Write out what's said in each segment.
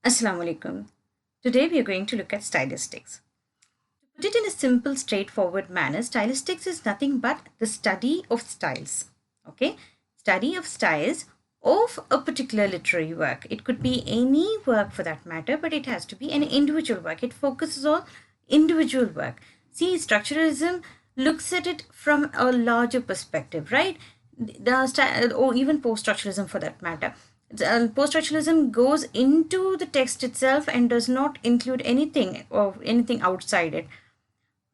Assalamu alaikum. Today we are going to look at stylistics. To put it in a simple, straightforward manner, stylistics is nothing but the study of styles. Okay? Study of styles of a particular literary work. It could be any work for that matter, but it has to be an individual work. It focuses on individual work. See, structuralism looks at it from a larger perspective, right? Or even post-structuralism for that matter. Post-structuralism goes into the text itself and does not include anything or anything outside it.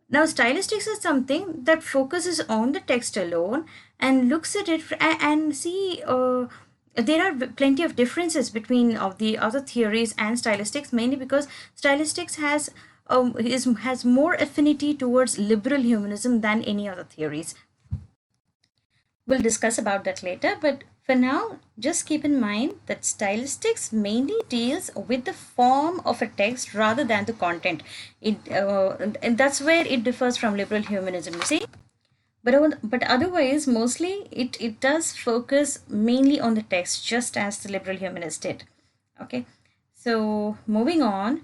Now, stylistics is something that focuses on the text alone and looks at it and see. There are plenty of differences between of the other theories and stylistics, mainly because stylistics has more affinity towards liberal humanism than any other theories. We'll discuss about that later, but for now, just keep in mind that stylistics mainly deals with the form of a text rather than the content. And that's where it differs from liberal humanism, you see. But otherwise, mostly it does focus mainly on the text, just as the liberal humanist did. Okay, so moving on,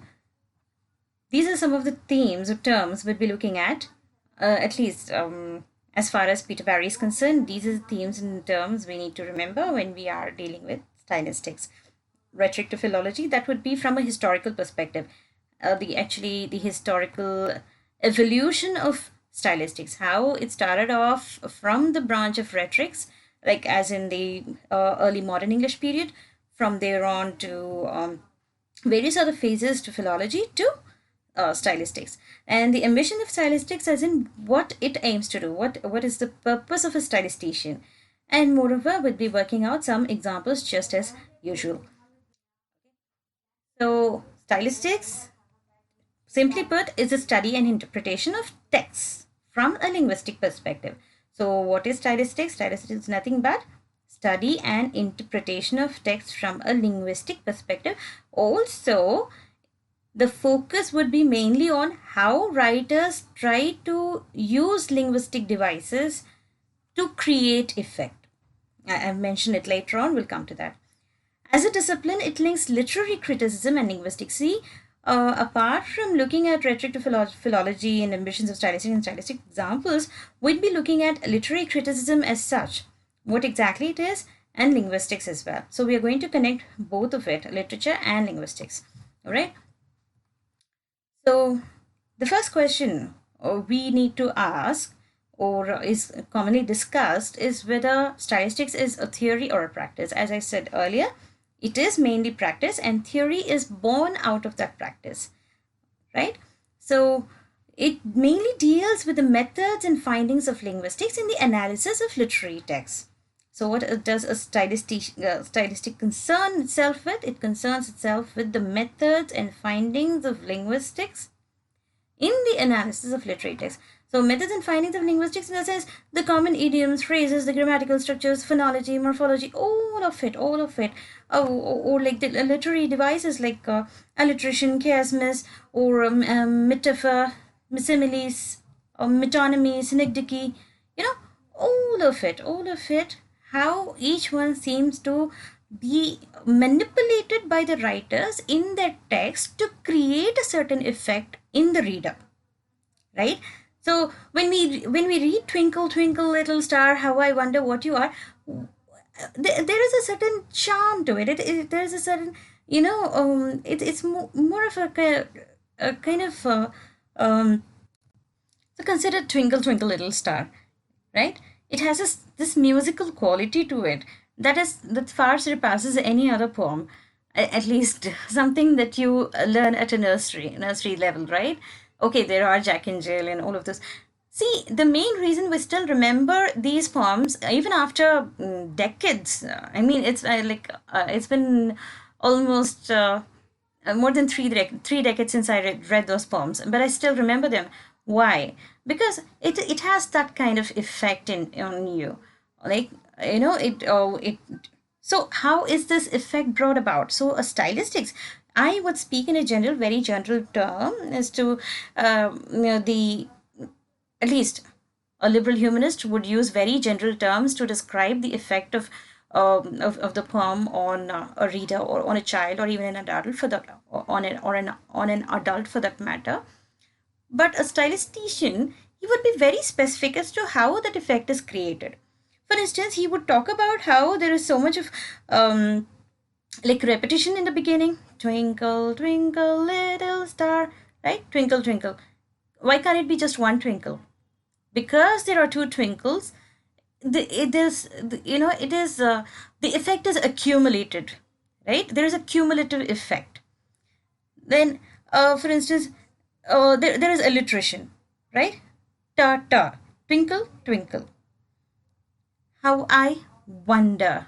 these are some of the themes or terms we'll be looking at least as far as Peter Barry is concerned. These are the themes and terms we need to remember when we are dealing with stylistics. Rhetoric to philology, that would be from a historical perspective. The historical evolution of stylistics, how it started off from the branch of rhetorics, like as in the early modern English period, from there on to various other phases to philology to stylistics, and the ambition of stylistics as in what it aims to do, what is the purpose of a stylistician, and moreover we'll be working out some examples just as usual. So stylistics, simply put, is a study and interpretation of texts from a linguistic perspective. So what is stylistics? Stylistics is nothing but study and interpretation of text from a linguistic perspective. Also, the focus would be mainly on how writers try to use linguistic devices to create effect. I've mentioned it later on, we'll come to that. As a discipline, it links literary criticism and linguistics. See, apart from looking at rhetoric to philology and ambitions of stylistic and stylistic examples, we'd be looking at literary criticism as such, what exactly it is, and linguistics as well. So we are going to connect both of it, literature and linguistics. All right. So the first question we need to ask or is commonly discussed is whether stylistics is a theory or a practice. As I said earlier, it is mainly practice and theory is born out of that practice, right? So it mainly deals with the methods and findings of linguistics in the analysis of literary texts. So what does a stylistic concern itself with? It concerns itself with the methods and findings of linguistics in the analysis of literary texts. So methods and findings of linguistics in the sense, the common idioms, phrases, the grammatical structures, phonology, morphology, all of it. Or like the literary devices like alliteration, chiasmus, or metaphor, similes, or metonymy, synecdoche, all of it, how each one seems to be manipulated by the writers in their text to create a certain effect in the reader, right? So when we read Twinkle Twinkle Little Star, how I wonder what you are, there is a certain charm to it. There is a certain, it's more of a kind of so consider Twinkle Twinkle Little Star, right? It has this musical quality to it that far surpasses any other poem. At least something that you learn at a nursery level, right? Okay, there are Jack and Jill and all of this. See, the main reason we still remember these poems even after decades. I mean, it's been almost more than three decades since I read those poems, but I still remember them. Why? Because it has that kind of effect on you, like it. So how is this effect brought about? So a stylistics, I would speak in a very general term as to the at least a liberal humanist would use very general terms to describe the effect of of the poem on a reader or on a child or even an adult for that, on an adult for that matter. But a stylistician, he would be very specific as to how that effect is created. For instance, he would talk about how there is so much of like repetition in the beginning. Twinkle, twinkle, little star, right? Twinkle, twinkle. Why can't it be just one twinkle? Because there are two twinkles, it is, the effect is accumulated, right? There is a cumulative effect. Then, for instance, there is alliteration, right? Ta ta, twinkle, twinkle. How I wonder,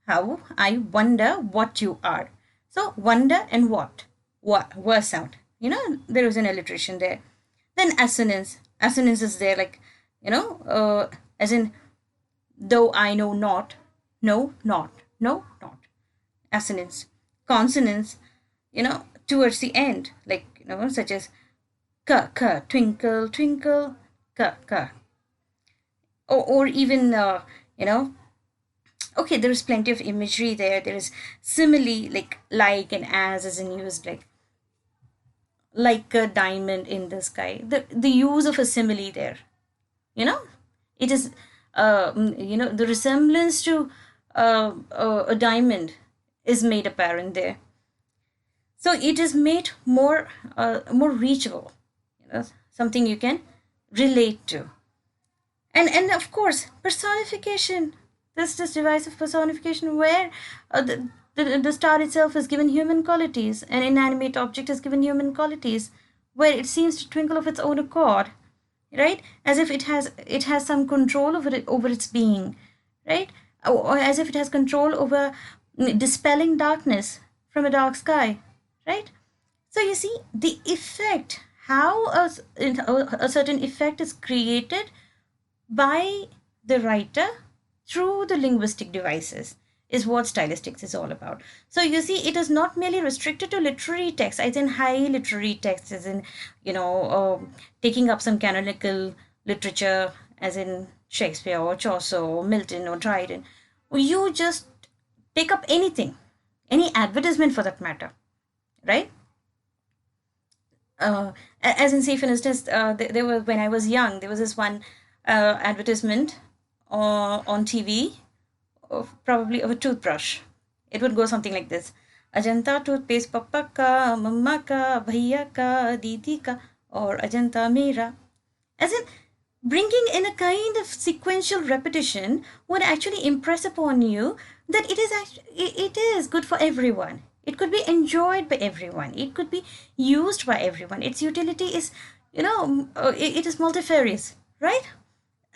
how I wonder what you are. So wonder and what were sound. There is an alliteration there. Then assonance. Assonance is there, like, as in, though I know not, no, not, no, not. Assonance. Consonants, towards the end, like, such as ka, ka, twinkle, twinkle, ka, ka. Or even, okay, there is plenty of imagery there. There is simile, like and as in used, like a diamond in the sky. The use of a simile there, it is, the resemblance to a diamond is made apparent there. So it is made more reachable, something you can relate to. And of course, personification. This device of personification where the star itself is given human qualities, an inanimate object is given human qualities, where it seems to twinkle of its own accord, right? As if it has some control over its being, right? Or as if it has control over dispelling darkness from a dark sky, right? So you see the effect, how a certain effect is created by the writer through the linguistic devices is what stylistics is all about. So you see, it is not merely restricted to literary texts, as in high literary texts, as in, taking up some canonical literature, as in Shakespeare or Chaucer or Milton or Dryden. You just take up anything, any advertisement for that matter, right? As in, say, for instance, there were, when I was young, there was this one advertisement on TV, probably of a toothbrush. It would go something like this: Ajanta toothpaste, papa ka, mama ka, bhaiya ka, didi ka, or Ajanta mera. As in, bringing in a kind of sequential repetition would actually impress upon you that it is good for everyone. It could be enjoyed by everyone. It could be used by everyone. Its utility is, it is multifarious, right?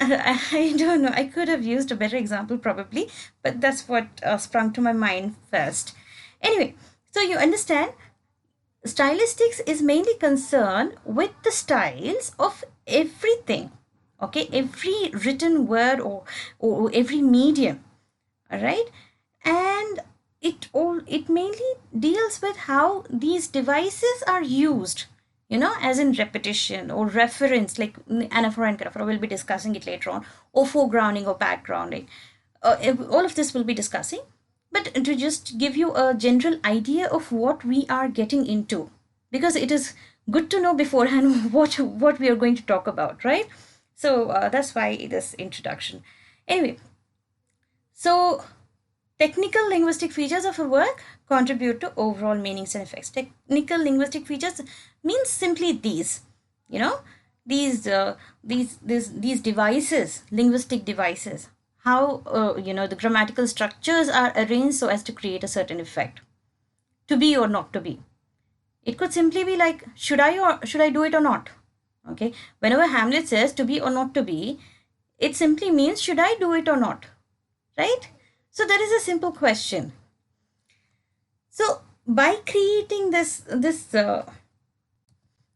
I don't know. I could have used a better example probably, but that's what sprung to my mind first. Anyway, so you understand, stylistics is mainly concerned with the styles of everything. Okay, every written word or every medium. All right, and it mainly deals with how these devices are used, as in repetition or reference, like anaphora and canaphora. We'll be discussing it later on, or foregrounding or backgrounding. All of this we'll be discussing, but to just give you a general idea of what we are getting into, because it is good to know beforehand what we are going to talk about, right? So that's why this introduction. Anyway, so technical linguistic features of a work contribute to overall meanings and effects. Technical linguistic features means simply these, these devices, linguistic devices, how the grammatical structures are arranged so as to create a certain effect. To be or not to be. It could simply be like, should I do it or not? Okay. Whenever Hamlet says to be or not to be, it simply means, should I do it or not? Right? So that is a simple question. So by creating this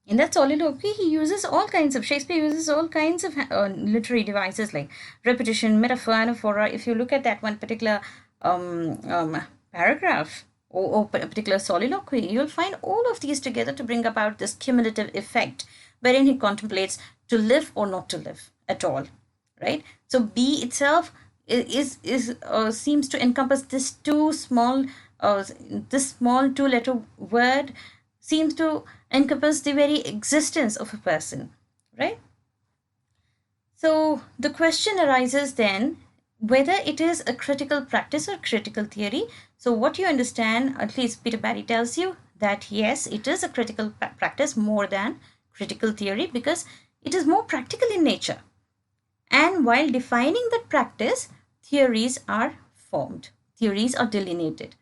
in that soliloquy, he uses all kinds of, Shakespeare uses all kinds of literary devices like repetition, metaphor, anaphora. If you look at that one particular paragraph or a particular soliloquy, you'll find all of these together to bring about this cumulative effect, wherein he contemplates to live or not to live at all, right? So be itself, seems to encompass this small two-letter word seems to encompass the very existence of a person, right? So the question arises then whether it is a critical practice or critical theory. So what you understand, at least Peter Barry tells you that yes, it is a critical practice more than critical theory because it is more practical in nature. And while defining that practice, theories are formed, theories are delineated.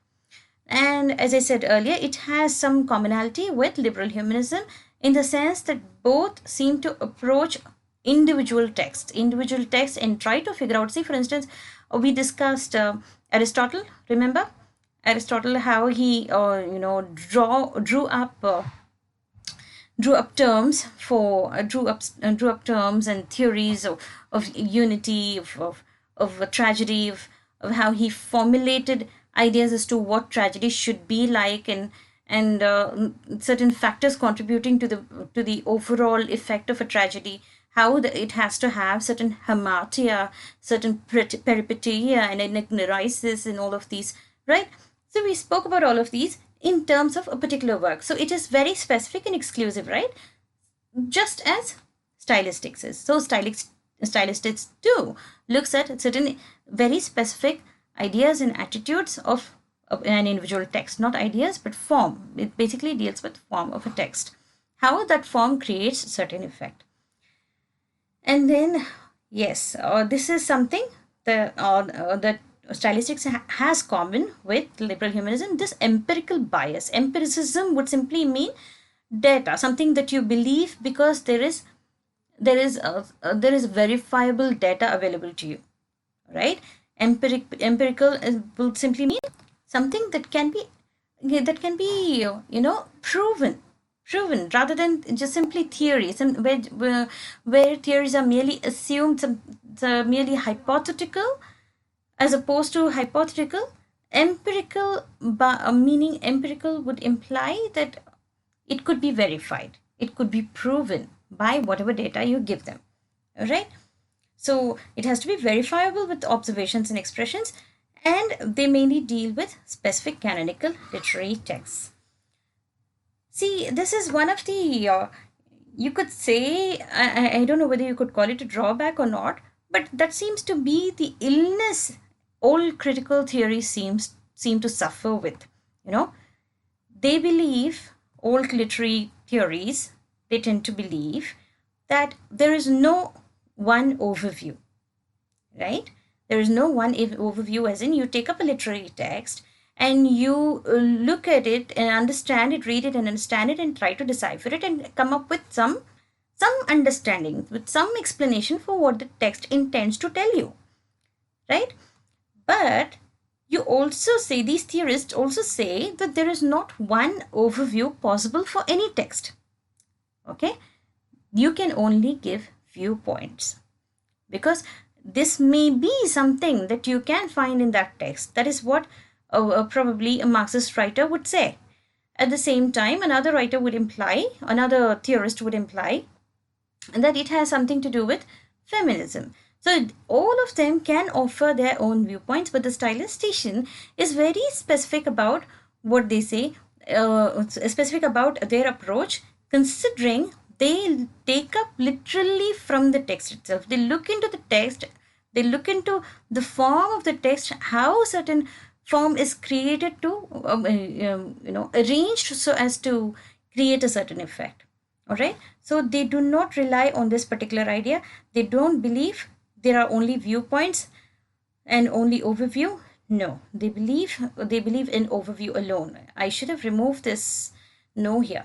And as I said earlier, it has some commonality with liberal humanism in the sense that both seem to approach individual texts and try to figure out. See, for instance, we discussed Aristotle. Remember Aristotle, how he drew up terms for drew up terms and theories of unity, of a tragedy, of how he formulated ideas as to what tragedy should be like, and certain factors contributing to the overall effect of a tragedy, how it has to have certain hamartia, certain peripeteia, and anagnorisis, and all of these, right? So we spoke about all of these in terms of a particular work. So it is very specific and exclusive, right? Just as stylistics is. So stylistics too looks at certain very specific ideas and attitudes of an individual text. Not ideas, but form. It basically deals with form of a text. How that form creates certain effect. And then, yes, this is something that stylistics has common with liberal humanism, this empirical bias. Empiricism would simply mean data, something that you believe because there is verifiable data available to you, right? Empirical will simply mean something that can be proven rather than just simply theories, and where theories are merely assumed, merely hypothetical. As opposed to hypothetical, empirical, meaning empirical would imply that it could be verified, it could be proven by whatever data you give them, all right? So it has to be verifiable with observations and expressions, and they mainly deal with specific canonical literary texts. See, this is one of the, you could say, I don't know whether you could call it a drawback or not, but that seems to be the illness all critical theories seem to suffer with. They believe, all literary theories, they tend to believe that there is no one overview, right? There is no one overview, as in you take up a literary text and you look at it and understand it, read it and understand it, and try to decipher it and come up with some understanding, with some explanation for what the text intends to tell you, right? But you also say, these theorists also say, that there is not one overview possible for any text. Okay? You can only give viewpoints, because this may be something that you can find in that text. That is what probably a Marxist writer would say. At the same time, another theorist would imply that it has something to do with feminism. So all of them can offer their own viewpoints, but the stylistician is very specific about what they say, specific about their approach, considering they take up literally from the text itself. They look into the text, they look into the form of the text, how certain form is created to, arranged so as to create a certain effect. All right. So they do not rely on this particular idea. They don't believe there are only viewpoints and only overview. No, they believe in overview alone. I should have removed this no here.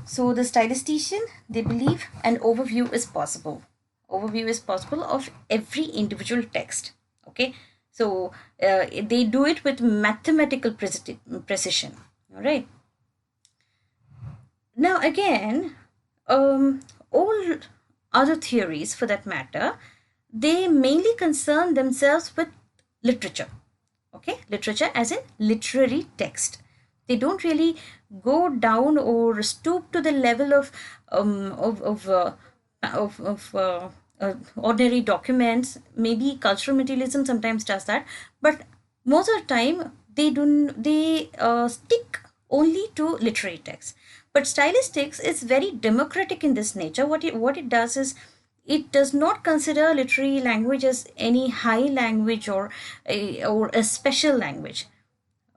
So the stylistician, they believe an overview is possible. Overview is possible of every individual text. Okay. So they do it with mathematical precision. All right. Now again, all other theories for that matter, they mainly concern themselves with literature. Okay, literature as in literary text. They don't really go down or stoop to the level of ordinary documents. Maybe cultural materialism sometimes does that, but most of the time they stick only to literary texts. But stylistics is very democratic in this nature. What it does is it does not consider literary language as any high language or a special language.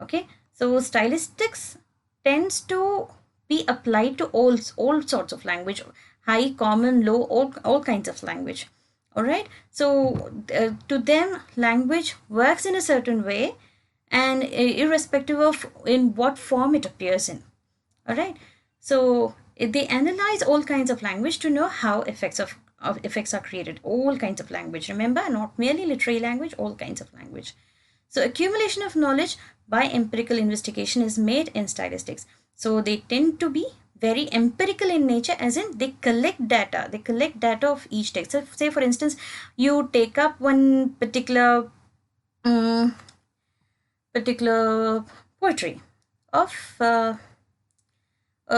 Okay, so stylistics tends to be applied to all sorts of language, high, common, low, all kinds of language. All right, so to them language works in a certain way, and irrespective of in what form it appears in. All right, so they analyze all kinds of language to know how of effects are created. All kinds of language, remember, not merely literary language, all kinds of language. So accumulation of knowledge by empirical investigation is made in stylistics. So they tend to be very empirical in nature, as in they collect data. They collect data of each text. So say for instance, you take up one um, particular poetry of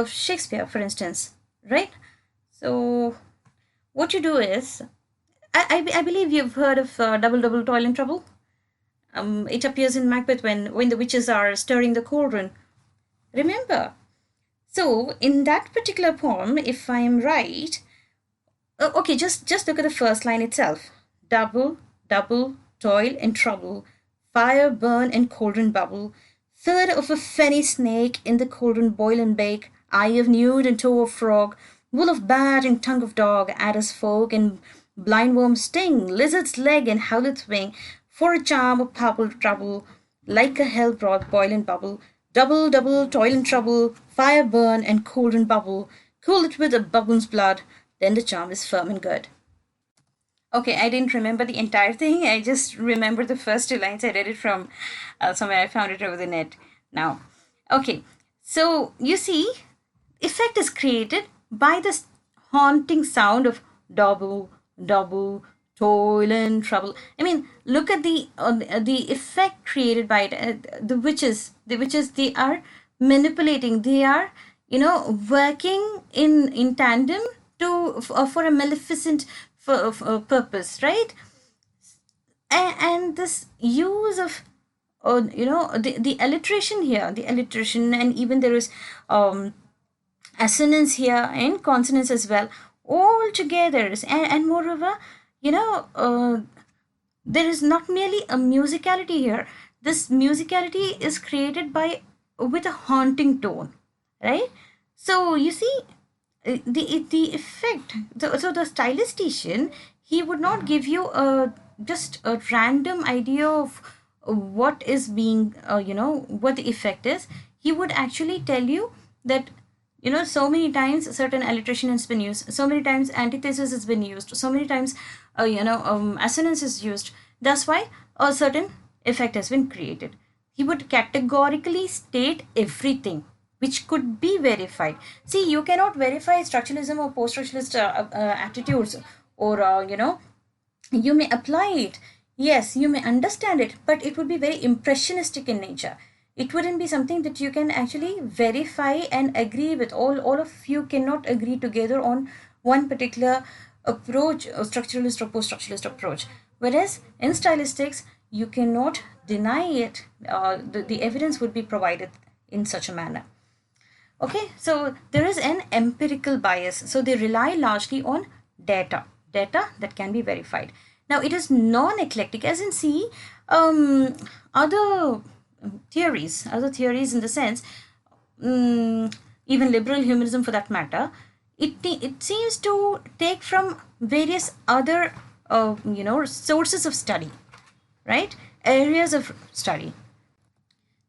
Shakespeare, for instance, right? So what you do is, I believe you've heard of double double toil and trouble. It appears in Macbeth when the witches are stirring the cauldron. Remember? So in that particular poem, if I am right, okay, just look at the first line itself. Double, double, toil and trouble, fire burn and cauldron bubble, third of a fenny snake in the cauldron boil and bake, eye of newt and toe of frog, wool of bat and tongue of dog, adder's fork and blindworm sting, lizard's leg and howlet's wing, for a charm of purple trouble, like a hell broth boil and bubble, double, double, toil and trouble, fire burn and cauldron bubble, cool it with a bubble's blood, then the charm is firm and good. Okay, I didn't remember the entire thing. I just remember the first two lines. I read it from somewhere. I found it over the net now. Okay, so you see, effect is created by this haunting sound of double, double, toil and trouble. I mean, look at the effect created by it. The witches, they are manipulating. They are, working in tandem for a maleficent purpose, right? And this use of the alliteration here, the alliteration, and even there is assonance here and consonance as well, all together. And moreover, there is not merely a musicality here. This musicality is created by with a haunting tone, right? So you see, the effect. So the stylistician, he would not give you a just a random idea of what is being what the effect is. He would actually tell you that so many times certain alliteration has been used, so many times antithesis has been used, so many times assonance is used. That's why a certain effect has been created. He would categorically state everything which could be verified. See, you cannot verify structuralism or post-structuralist attitudes, or you may apply it. Yes, you may understand it, but it would be very impressionistic in nature. It wouldn't be something that you can actually verify and agree with. All of you cannot agree together on one particular approach, a structuralist or post-structuralist approach. Whereas in stylistics, you cannot deny it. The evidence would be provided in such a manner. Okay, so there is an empirical bias. So they rely largely on data that can be verified. Now it is non-eclectic, as in see other theories in the sense, even liberal humanism for that matter, it seems to take from various other sources of study, right? Areas of study.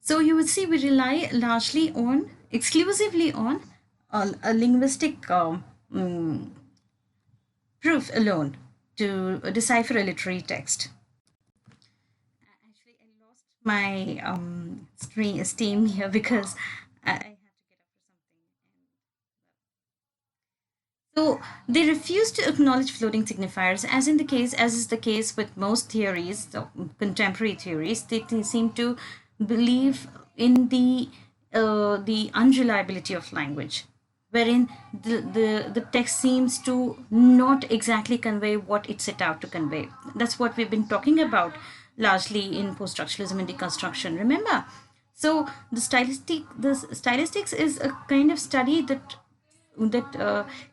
So you would see we rely exclusively on a linguistic proof alone to decipher a literary text. Actually, I lost my steam here because I have to get up for something. So they refuse to acknowledge floating signifiers, as is the case with most theories, so contemporary theories. They seem to believe in the unreliability of language. wherein the text seems to not exactly convey what it set out to convey. That's what we've been talking about largely in post-structuralism and deconstruction, remember? So the stylistics is a kind of study that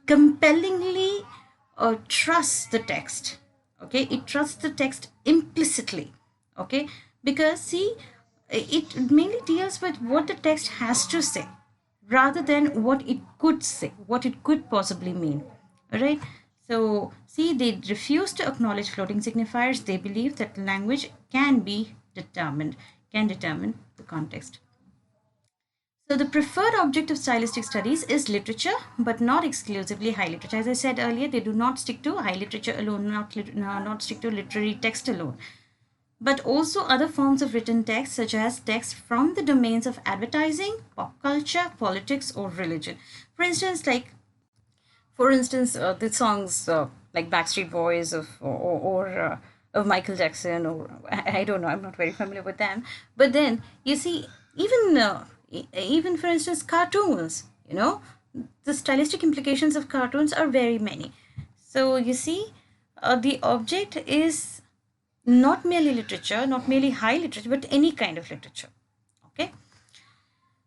compellingly trusts the text. Okay, it trusts the text implicitly. Okay, because see, it mainly deals with what the text has to say rather than what it could say, what it could possibly mean. All right. So see, they refuse to acknowledge floating signifiers. They believe that language can determine the context. So the preferred object of stylistic studies is literature, but not exclusively high literature. As I said earlier, they do not stick to high literature alone, not stick to literary text alone, but also other forms of written text, such as text from the domains of advertising, pop culture, politics, or religion. For instance, the songs like Backstreet Boys or of Michael Jackson, or I don't know, I'm not very familiar with them. But then you see, even for instance, cartoons. The stylistic implications of cartoons are very many. So you see, the object is not merely literature, not merely high literature, but any kind of literature. Okay.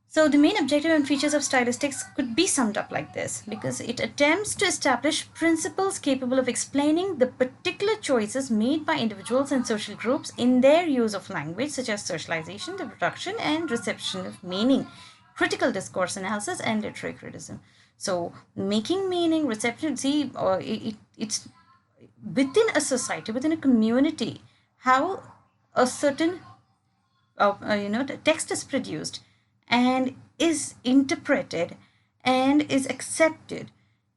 So the main objective and features of stylistics could be summed up like this, because it attempts to establish principles capable of explaining the particular choices made by individuals and social groups in their use of language, such as socialization, the production and reception of meaning, critical discourse analysis, and literary criticism. So making meaning, reception, see, it's within a society, within a community, how a certain the text is produced and is interpreted and is accepted,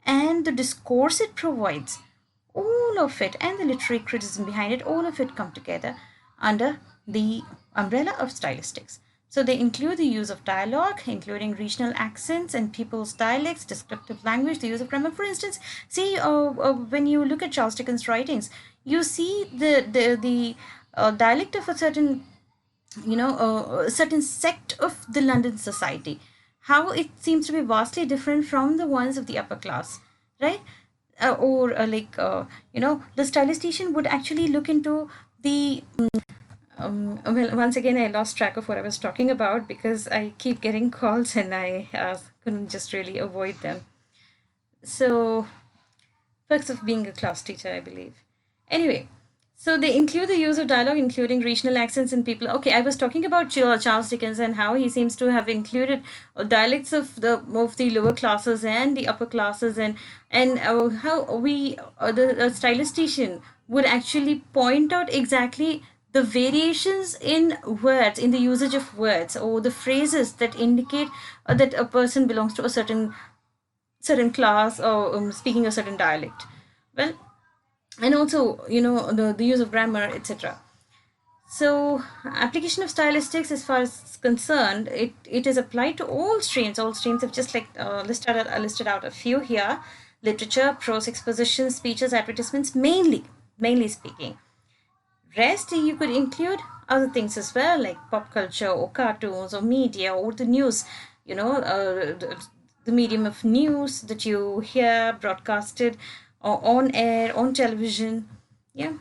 and the discourse it provides, all of it, and the literary criticism behind it, all of it come together under the umbrella of stylistics. So they include the use of dialogue, including regional accents and people's dialects, descriptive language, the use of grammar. For instance, see, when you look at Charles Dickens' writings, you see the dialect of a certain a certain sect of the London society, how it seems to be vastly different from the ones of the upper class, right? The stylistician would actually look into the well, once again, I lost track of what I was talking about because I keep getting calls and I couldn't just really avoid them. So, perks of being a class teacher, I believe. Anyway, so they include the use of dialogue, including regional accents and people. Okay, I was talking about Charles Dickens and how he seems to have included dialects of the lower classes and the upper classes, and how the stylistician would actually point out exactly the variations in words, in the usage of words, or the phrases that indicate that a person belongs to a certain class, or speaking a certain dialect. Well, and also the use of grammar, etc. So application of stylistics, as far as concerned, it is applied to all streams. All streams have just like listed out a few here: literature, prose exposition, speeches, advertisements, mainly speaking. Rest, you could include other things as well, like pop culture or cartoons or media or the news, the medium of news that you hear broadcasted or on air, on television. Yeah.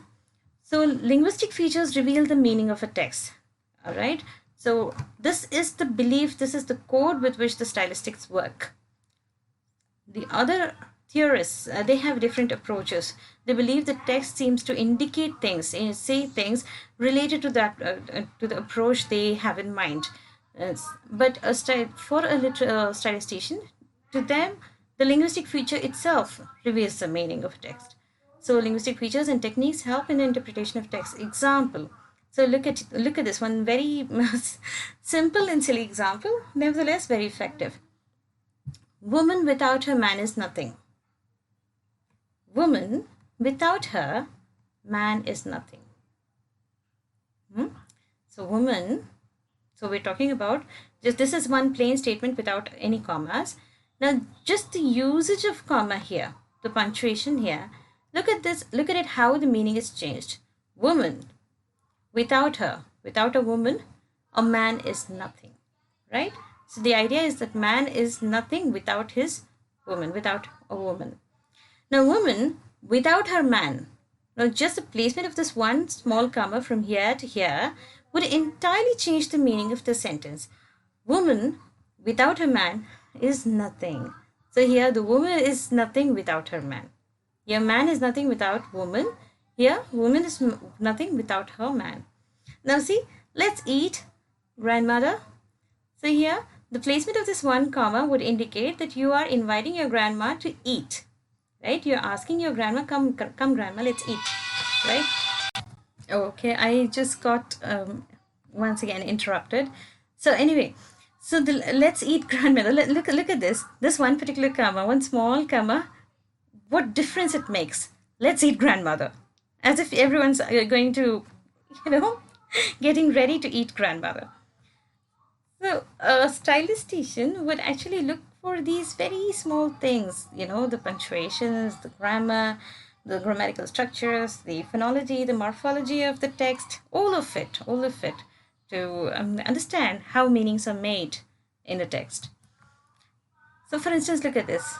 So linguistic features reveal the meaning of a text. All right. So this is the belief, this is the code with which the stylistics work. The other theorists, they have different approaches. They believe that text seems to indicate things, say things related to that, to the approach they have in mind. But for a stylistician, to them, the linguistic feature itself reveals the meaning of text. So linguistic features and techniques help in the interpretation of text. Example. So look at this one very simple and silly example, nevertheless very effective. Woman without her man is nothing. Woman without her man is nothing. So woman, so we're talking about just, this is one plain statement without any commas. Now just the usage of comma here, the punctuation here, look at this, look at it, how the meaning is changed. Woman, without her, without a woman, a man is nothing, right? So the idea is that man is nothing without his woman, without a woman. Now, woman without her man. Now, just the placement of this one small comma from here to here would entirely change the meaning of the sentence. Woman without her man is nothing. So here the woman is nothing without her man. Here man is nothing without woman. Here woman is nothing without her man. Now see, let's eat grandmother. So here the placement of this one comma would indicate that you are inviting your grandma to eat. Right? You're asking your grandma, come grandma, let's eat. Right? Okay, I just got once again interrupted. So anyway, so let's eat grandmother. Look at this one particular comma, one small comma. What difference it makes? Let's eat grandmother, as if everyone's going to, getting ready to eat grandmother. So a stylistician would actually look for these very small things, the punctuations, the grammar, the grammatical structures, the phonology, the morphology of the text, all of it to understand how meanings are made in the text. So for instance, look at this.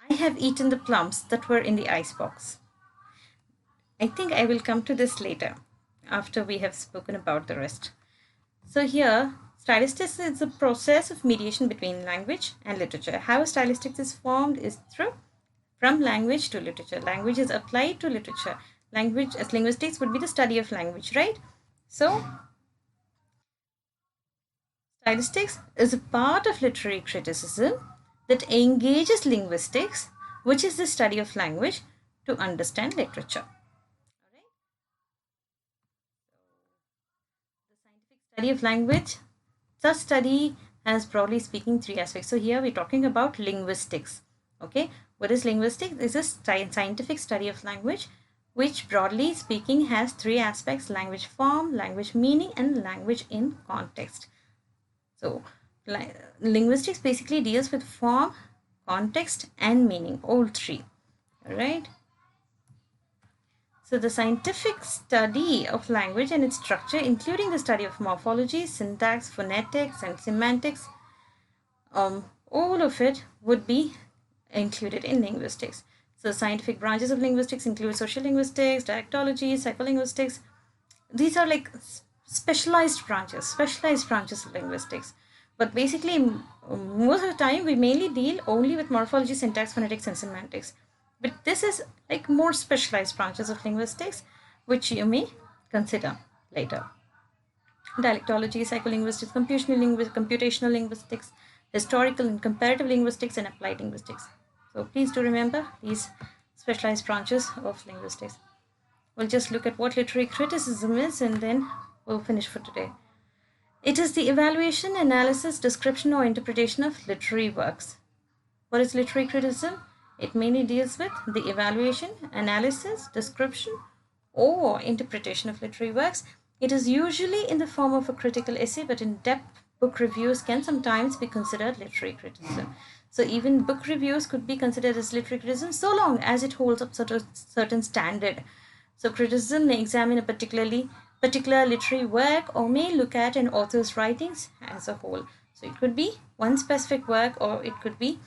I have eaten the plums that were in the icebox. I think I will come to this later after we have spoken about the rest. So here, stylistics is a process of mediation between language and literature. How stylistics is formed is from language to literature. Language is applied to literature. Language as linguistics would be the study of language, right? So stylistics is a part of literary criticism that engages linguistics, which is the study of language, to understand literature. All right? The scientific study of language, such study has broadly speaking three aspects. So here we're talking about linguistics. Okay, what is linguistics? It's a scientific study of language, which broadly speaking has three aspects: language form, language meaning, and language in context. So linguistics basically deals with form, context, and meaning, all three. All right. So the scientific study of language and its structure, including the study of morphology, syntax, phonetics, and semantics, all of it would be included in linguistics. So scientific branches of linguistics include social linguistics, dialectology, psycholinguistics. These are like specialized branches of linguistics. But basically, most of the time, we mainly deal only with morphology, syntax, phonetics, and semantics. But this is like more specialized branches of linguistics, which you may consider later. Dialectology, psycholinguistics, computational linguistics, historical and comparative linguistics, and applied linguistics. So please do remember these specialized branches of linguistics. We'll just look at what literary criticism is, and then we'll finish for today. It is the evaluation, analysis, description, or interpretation of literary works. What is literary criticism? It mainly deals with the evaluation, analysis, description, or interpretation of literary works. It is usually in the form of a critical essay, but in-depth book reviews can sometimes be considered literary criticism. So even book reviews could be considered as literary criticism so long as it holds up sort of certain standard. So criticism may examine a particular literary work, or may look at an author's writings as a whole. So it could be one specific work, or it could be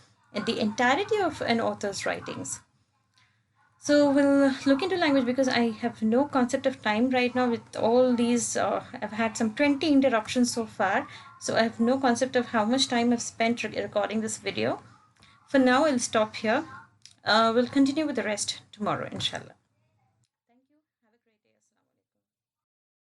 the entirety of an author's writings. So we'll look into language, because I have no concept of time right now with all these. I've had some 20 interruptions so far. So I have no concept of how much time I've spent recording this video. For now, I'll stop here. We'll continue with the rest tomorrow, inshallah.